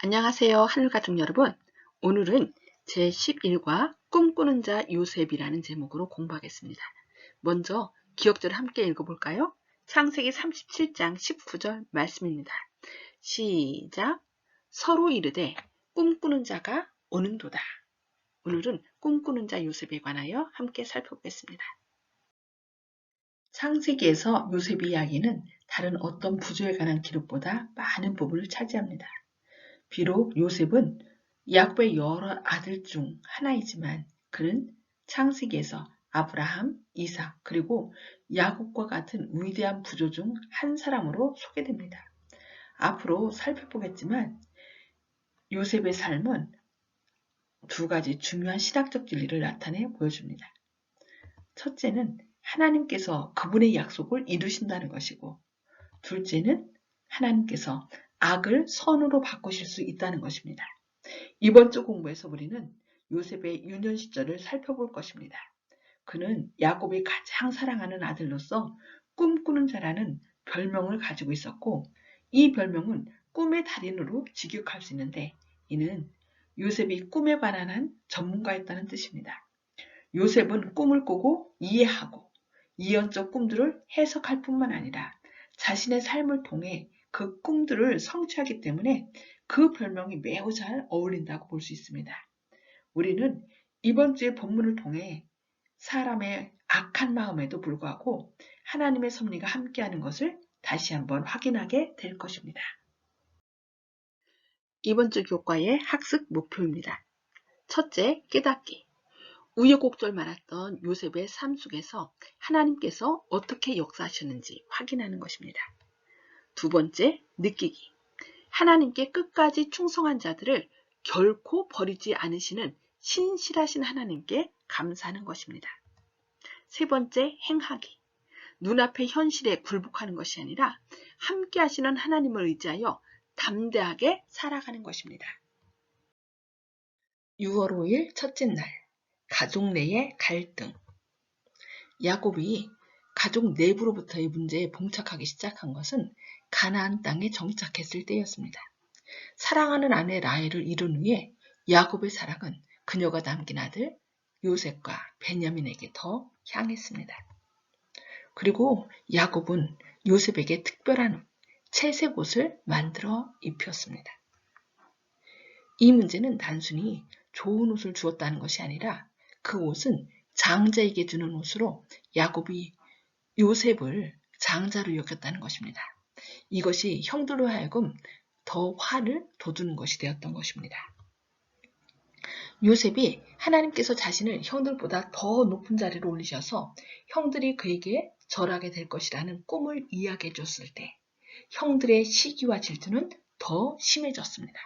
안녕하세요. 하늘가족 여러분. 오늘은 제11과 꿈꾸는 자 요셉이라는 제목으로 공부하겠습니다. 먼저 기억절을 함께 읽어볼까요? 창세기 37장 19절 말씀입니다. 시작. 서로 이르되 꿈꾸는 자가 오는도다. 오늘은 꿈꾸는 자 요셉에 관하여 함께 살펴보겠습니다. 창세기에서 요셉의 이야기는 다른 어떤 부조에 관한 기록보다 많은 부분을 차지합니다. 비록 요셉은 야곱의 여러 아들 중 하나이지만 그는 창세기에서 아브라함, 이삭, 그리고 야곱과 같은 위대한 부조 중 한 사람으로 소개됩니다. 앞으로 살펴보겠지만 요셉의 삶은 두 가지 중요한 신학적 진리를 나타내 보여줍니다. 첫째는 하나님께서 그분의 약속을 이루신다는 것이고, 둘째는 하나님께서 악을 선으로 바꾸실 수 있다는 것입니다. 이번 주 공부에서 우리는 요셉의 유년 시절을 살펴볼 것입니다. 그는 야곱이 가장 사랑하는 아들로서 꿈꾸는 자라는 별명을 가지고 있었고, 이 별명은 꿈의 달인으로 직역할 수 있는데, 이는 요셉이 꿈에 관한 한 전문가였다는 뜻입니다. 요셉은 꿈을 꾸고 이해하고 이언적 꿈들을 해석할 뿐만 아니라 자신의 삶을 통해 그 꿈들을 성취하기 때문에 그 별명이 매우 잘 어울린다고 볼 수 있습니다. 우리는 이번 주의 본문을 통해 사람의 악한 마음에도 불구하고 하나님의 섭리가 함께하는 것을 다시 한번 확인하게 될 것입니다. 이번 주 교과의 학습 목표입니다. 첫째, 깨닫기. 우여곡절 많았던 요셉의 삶 속에서 하나님께서 어떻게 역사하셨는지 확인하는 것입니다. 두 번째, 느끼기. 하나님께 끝까지 충성한 자들을 결코 버리지 않으시는 신실하신 하나님께 감사하는 것입니다. 세 번째, 행하기. 눈앞의 현실에 굴복하는 것이 아니라 함께 하시는 하나님을 의지하여 담대하게 살아가는 것입니다. 6월 5일 첫째 날, 가족 내의 갈등. 야곱이 가족 내부로부터의 문제에 봉착하기 시작한 것은 가나안 땅에 정착했을 때였습니다. 사랑하는 아내 라헬을 이룬 후에 야곱의 사랑은 그녀가 남긴 아들 요셉과 베냐민에게 더 향했습니다. 그리고 야곱은 요셉에게 특별한 채색 옷을 만들어 입혔습니다. 이 문제는 단순히 좋은 옷을 주었다는 것이 아니라 그 옷은 장자에게 주는 옷으로 야곱이 요셉을 장자로 여겼다는 것입니다. 이것이 형들로 하여금 더 화를 돋우는 것이 되었던 것입니다. 요셉이 하나님께서 자신을 형들보다 더 높은 자리로 올리셔서 형들이 그에게 절하게 될 것이라는 꿈을 이야기해 줬을 때 형들의 시기와 질투는 더 심해졌습니다.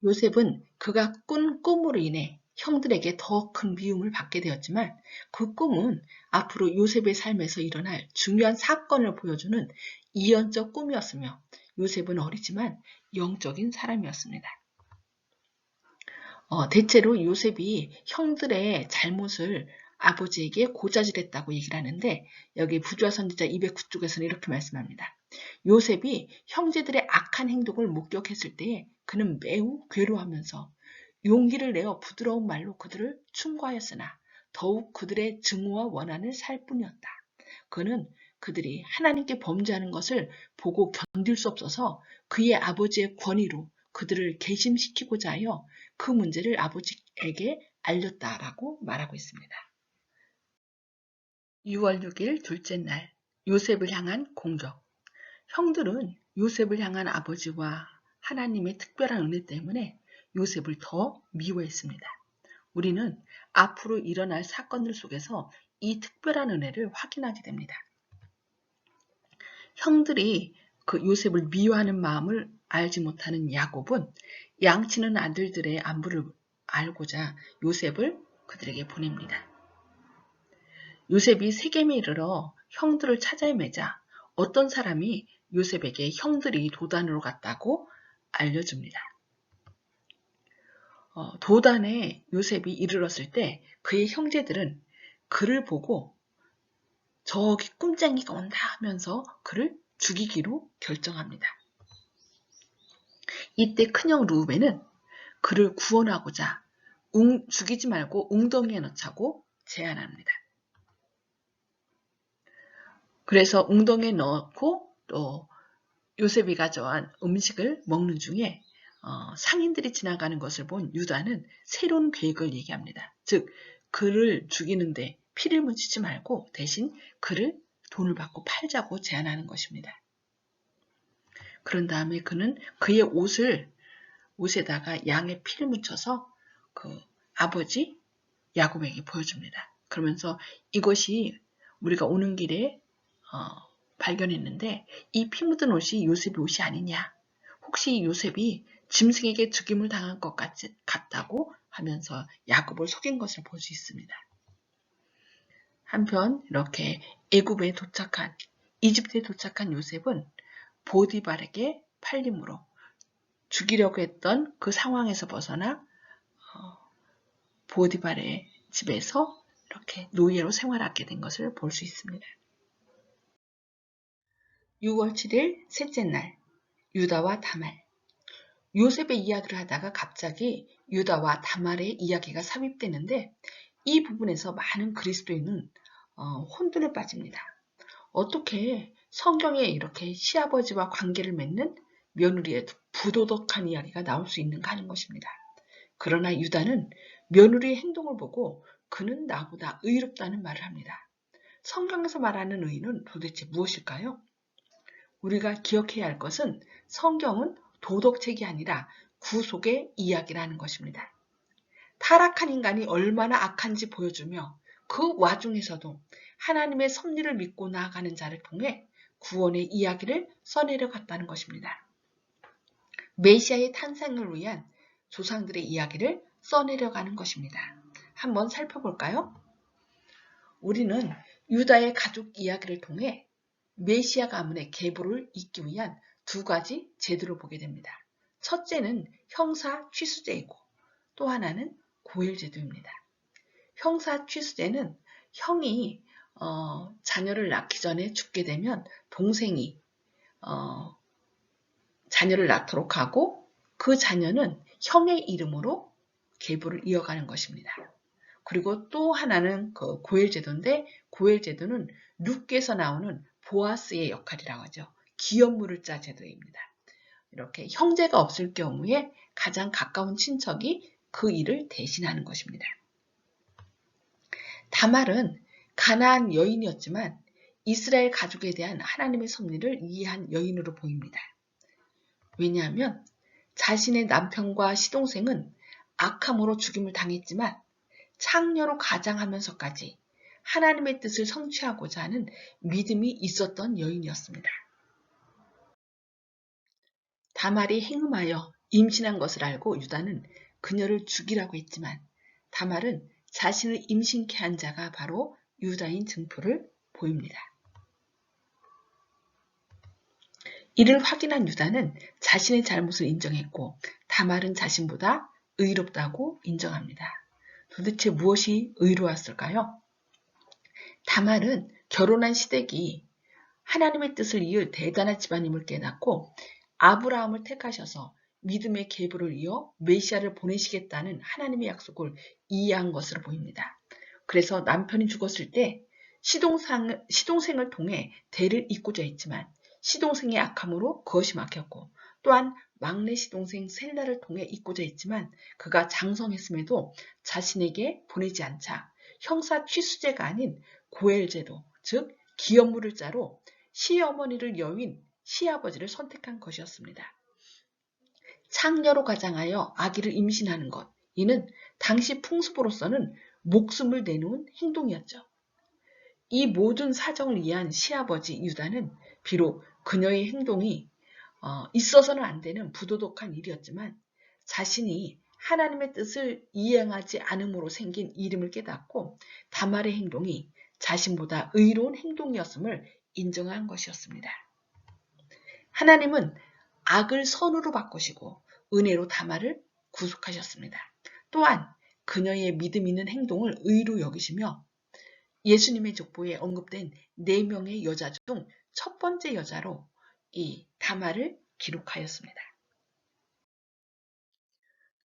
요셉은 그가 꾼 꿈으로 인해 형들에게 더 큰 미움을 받게 되었지만 그 꿈은 앞으로 요셉의 삶에서 일어날 중요한 사건을 보여주는 이언적 꿈이었으며 요셉은 어리지만 영적인 사람이었습니다. 대체로 요셉이 형들의 잘못을 아버지에게 고자질했다고 얘기를 하는데 여기 부조화 선지자 209쪽에서는 이렇게 말씀합니다. 요셉이 형제들의 악한 행동을 목격했을 때에 그는 매우 괴로워하면서 용기를 내어 부드러운 말로 그들을 충고하였으나 더욱 그들의 증오와 원한을 살 뿐이었다. 그는 그들이 하나님께 범죄하는 것을 보고 견딜 수 없어서 그의 아버지의 권위로 그들을 괘씸시키고자 하여 그 문제를 아버지에게 알렸다라고 말하고 있습니다. 6월 6일 둘째 날, 요셉을 향한 공격. 형들은 요셉을 향한 아버지와 하나님의 특별한 은혜 때문에 요셉을 더 미워했습니다. 우리는 앞으로 일어날 사건들 속에서 이 특별한 은혜를 확인하게 됩니다. 형들이 그 요셉을 미워하는 마음을 알지 못하는 야곱은 양치는 아들들의 안부를 알고자 요셉을 그들에게 보냅니다. 요셉이 세겜에 이르러 형들을 찾아 헤매자 어떤 사람이 요셉에게 형들이 도단으로 갔다고 알려줍니다. 도단에 요셉이 이르렀을 때 그의 형제들은 그를 보고 저기 꿈쟁이가 온다 하면서 그를 죽이기로 결정합니다. 이때 큰형 루벤은 그를 구원하고자 죽이지 말고 웅덩이에 넣자고 제안합니다. 그래서 웅덩이에 넣고 또 요셉이 가져온 음식을 먹는 중에 상인들이 지나가는 것을 본 유다는 새로운 계획을 얘기합니다. 즉 그를 죽이는데 피를 묻히지 말고 대신 그를 돈을 받고 팔자고 제안하는 것입니다. 그런 다음에 그는 그의 옷에다가 양의 피를 묻혀서 그 아버지 야곱에게 보여줍니다. 그러면서 이것이 우리가 오는 길에 발견했는데 이 피 묻은 옷이 요셉의 옷이 아니냐. 혹시 요셉이 짐승에게 죽임을 당한 것 같다고 하면서 야곱을 속인 것을 볼 수 있습니다. 한편 이렇게 이집트에 도착한 요셉은 보디발에게 팔림으로 죽이려고 했던 그 상황에서 벗어나 보디발의 집에서 이렇게 노예로 생활하게 된 것을 볼 수 있습니다. 6월 7일 셋째 날, 유다와 다말. 요셉의 이야기를 하다가 갑자기 유다와 다말의 이야기가 삽입되는데 이 부분에서 많은 그리스도인은 혼돈에 빠집니다. 어떻게 성경에 이렇게 시아버지와 관계를 맺는 며느리의 부도덕한 이야기가 나올 수 있는가 하는 것입니다. 그러나 유다는 며느리의 행동을 보고 그는 나보다 의롭다는 말을 합니다. 성경에서 말하는 의는 도대체 무엇일까요? 우리가 기억해야 할 것은 성경은 도덕책이 아니라 구속의 이야기라는 것입니다. 타락한 인간이 얼마나 악한지 보여주며 그 와중에서도 하나님의 섭리를 믿고 나아가는 자를 통해 구원의 이야기를 써내려 갔다는 것입니다. 메시아의 탄생을 위한 조상들의 이야기를 써내려가는 것입니다. 한번 살펴볼까요? 우리는 유다의 가족 이야기를 통해 메시아 가문의 계보를 잇기 위한 두 가지 제도를 보게 됩니다. 첫째는 형사 취수제이고 또 하나는 고일제도입니다. 형사 취수제는 형이 자녀를 낳기 전에 죽게 되면 동생이 자녀를 낳도록 하고 그 자녀는 형의 이름으로 계보를 이어가는 것입니다. 그리고 또 하나는 그 고일제도인데 고일제도는 룻기에서 나오는 보아스의 역할이라고 하죠. 기업물을 짜 제도입니다. 이렇게 형제가 없을 경우에 가장 가까운 친척이 그 일을 대신하는 것입니다. 다말은 가나안 여인이었지만 이스라엘 가족에 대한 하나님의 섭리를 이해한 여인으로 보입니다. 왜냐하면 자신의 남편과 시동생은 악함으로 죽임을 당했지만 창녀로 가장하면서까지 하나님의 뜻을 성취하고자 하는 믿음이 있었던 여인이었습니다. 다말이 행음하여 임신한 것을 알고 유다는 그녀를 죽이라고 했지만 다말은 자신을 임신케 한 자가 바로 유다인 증표를 보입니다. 이를 확인한 유다는 자신의 잘못을 인정했고 다말은 자신보다 의롭다고 인정합니다. 도대체 무엇이 의로웠을까요? 다말은 결혼한 시댁이 하나님의 뜻을 이을 대단한 집안임을 깨닫고 아브라함을 택하셔서 믿음의 계보를 이어 메시아를 보내시겠다는 하나님의 약속을 이해한 것으로 보입니다. 그래서 남편이 죽었을 때 시동생을 통해 대를 잇고자 했지만 시동생의 악함으로 그것이 막혔고 또한 막내 시동생 셀라를 통해 잇고자 했지만 그가 장성했음에도 자신에게 보내지 않자 형사 취수제가 아닌 고엘제도 즉 기업물을 자로 시어머니를 여윈 시아버지를 선택한 것이었습니다. 창녀로 가장하여 아기를 임신하는 것, 이는 당시 풍습으로서는 목숨을 내놓은 행동이었죠. 이 모든 사정을 이해한 시아버지 유다는 비록 그녀의 행동이 있어서는 안 되는 부도덕한 일이었지만 자신이 하나님의 뜻을 이행하지 않음으로 생긴 이름을 깨닫고 다말의 행동이 자신보다 의로운 행동이었음을 인정한 것이었습니다. 하나님은 악을 선으로 바꾸시고 은혜로 다말을 구속하셨습니다. 또한 그녀의 믿음 있는 행동을 의로 여기시며 예수님의 족보에 언급된 4명의 여자 중 첫 번째 여자로 이 다말을 기록하였습니다.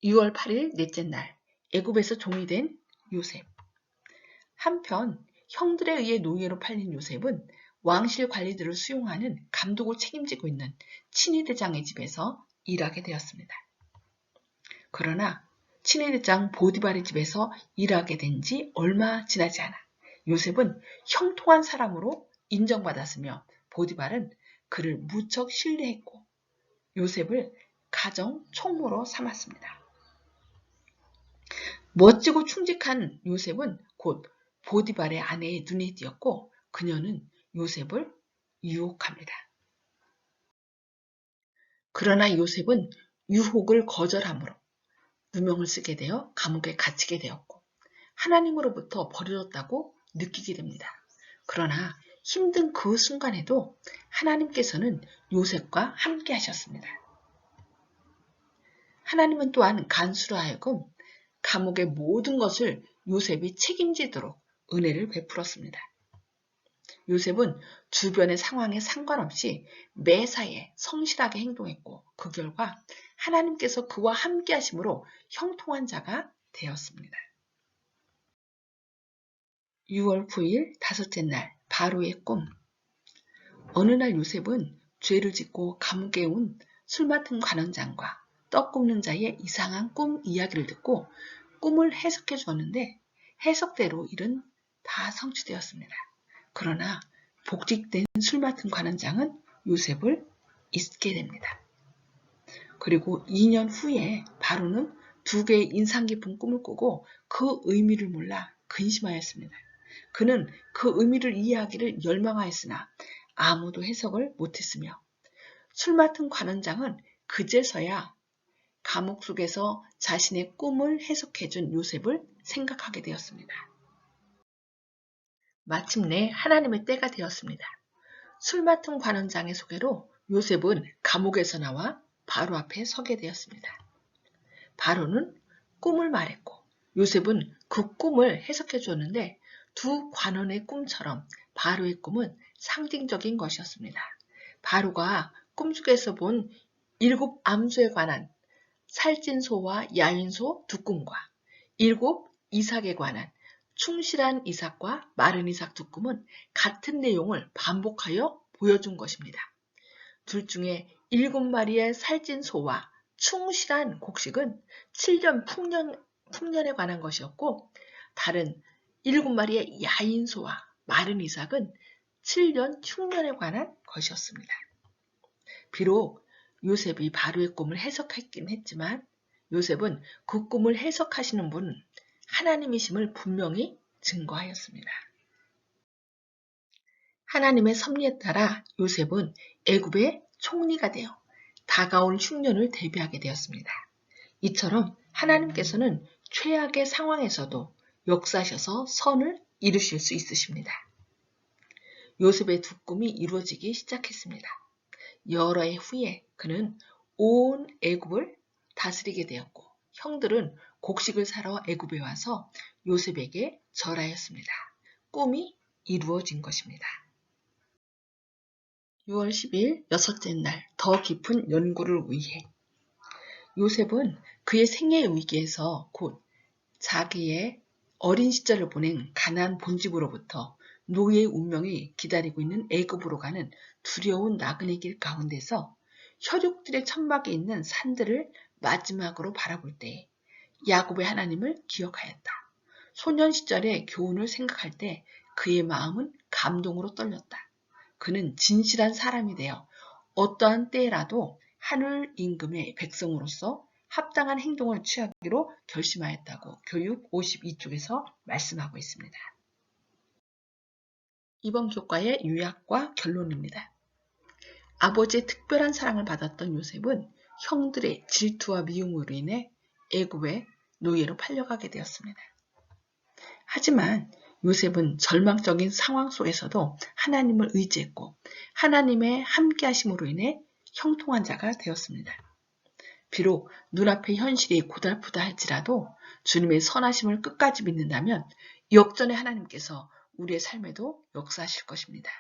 6월 8일 넷째 날, 애굽에서 종이 된 요셉. 한편 형들에 의해 노예로 팔린 요셉은 왕실 관리들을 수용하는 감독을 책임지고 있는 친위대장의 집에서 일하게 되었습니다. 그러나 친위대장 보디발의 집에서 일하게 된 지 얼마 지나지 않아 요셉은 형통한 사람으로 인정받았으며 보디발은 그를 무척 신뢰했고 요셉을 가정 총무로 삼았습니다. 멋지고 충직한 요셉은 곧 보디발의 아내의 눈에 띄었고 그녀는 요셉을 유혹합니다. 그러나 요셉은 유혹을 거절함으로 누명을 쓰게 되어 감옥에 갇히게 되었고 하나님으로부터 버려졌다고 느끼게 됩니다. 그러나 힘든 그 순간에도 하나님께서는 요셉과 함께 하셨습니다. 하나님은 또한 간수로 하여금 감옥의 모든 것을 요셉이 책임지도록 은혜를 베풀었습니다. 요셉은 주변의 상황에 상관없이 매사에 성실하게 행동했고 그 결과 하나님께서 그와 함께 하심으로 형통한 자가 되었습니다. 6월 9일 다섯째 날 바로의 꿈. 어느 날 요셉은 죄를 짓고 감옥에 온 술 맡은 관원장과 떡 굽는 자의 이상한 꿈 이야기를 듣고 꿈을 해석해 주었는데 해석대로 일은 다 성취되었습니다. 그러나 복직된 술 맡은 관원장은 요셉을 잊게 됩니다. 그리고 2년 후에 바로는 2개의 인상 깊은 꿈을 꾸고 그 의미를 몰라 근심하였습니다. 그는 그 의미를 이해하기를 열망하였으나 아무도 해석을 못했으며 술 맡은 관원장은 그제서야 감옥 속에서 자신의 꿈을 해석해준 요셉을 생각하게 되었습니다. 마침내 하나님의 때가 되었습니다. 술 맡은 관원장의 소개로 요셉은 감옥에서 나와 바로 앞에 서게 되었습니다. 바로는 꿈을 말했고 요셉은 그 꿈을 해석해 주었는데 두 관원의 꿈처럼 바로의 꿈은 상징적인 것이었습니다. 바로가 꿈속에서 본 7 암소에 관한 살찐소와 야윈소 두 꿈과 7 이삭에 관한 충실한 이삭과 마른 이삭 두 꿈은 같은 내용을 반복하여 보여준 것입니다. 둘 중에 7마리의 살찐 소와 충실한 곡식은 7년 풍년에 관한 것이었고 다른 7마리의 야인 소와 마른 이삭은 7년 흉년에 관한 것이었습니다. 비록 요셉이 바로의 꿈을 해석했긴 했지만 요셉은 그 꿈을 해석하시는 분 하나님이심을 분명히 증거하였습니다. 하나님의 섭리에 따라 요셉은 애굽의 총리가 되어 다가올 흉년을 대비하게 되었습니다. 이처럼 하나님께서는 최악의 상황에서도 역사하셔서 선을 이루실 수 있으십니다. 요셉의 두 꿈이 이루어지기 시작했습니다. 여러 해 후에 그는 온 애굽을 다스리게 되었고 형들은 곡식을 사러 애굽에 와서 요셉에게 절하였습니다. 꿈이 이루어진 것입니다. 6월 10일 여섯째 날 더 깊은 연구를 위해 요셉은 그의 생애의 위기에서 곧 자기의 어린 시절을 보낸 가나안 본집으로부터 노예의 운명이 기다리고 있는 애굽으로 가는 두려운 나그네 길 가운데서 혈육들의 천막에 있는 산들을 마지막으로 바라볼 때 야곱의 하나님을 기억하였다. 소년 시절의 교훈을 생각할 때 그의 마음은 감동으로 떨렸다. 그는 진실한 사람이 되어 어떠한 때라도 하늘 임금의 백성으로서 합당한 행동을 취하기로 결심하였다고 교육 52쪽에서 말씀하고 있습니다. 이번 교과의 요약과 결론입니다. 아버지의 특별한 사랑을 받았던 요셉은 형들의 질투와 미움으로 인해 애굽의 노예로 팔려가게 되었습니다. 하지만 요셉은 절망적인 상황 속에서도 하나님을 의지했고 하나님의 함께하심으로 인해 형통한 자가 되었습니다. 비록 눈앞의 현실이 고달프다 할지라도 주님의 선하심을 끝까지 믿는다면 역전의 하나님께서 우리의 삶에도 역사하실 것입니다.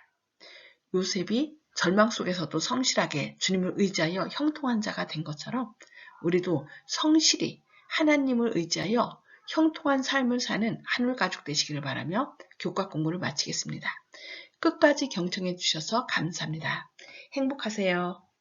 요셉이 절망 속에서도 성실하게 주님을 의지하여 형통한 자가 된 것처럼 우리도 성실히 하나님을 의지하여 형통한 삶을 사는 한울 가족 되시기를 바라며 교과 공부를 마치겠습니다. 끝까지 경청해 주셔서 감사합니다. 행복하세요.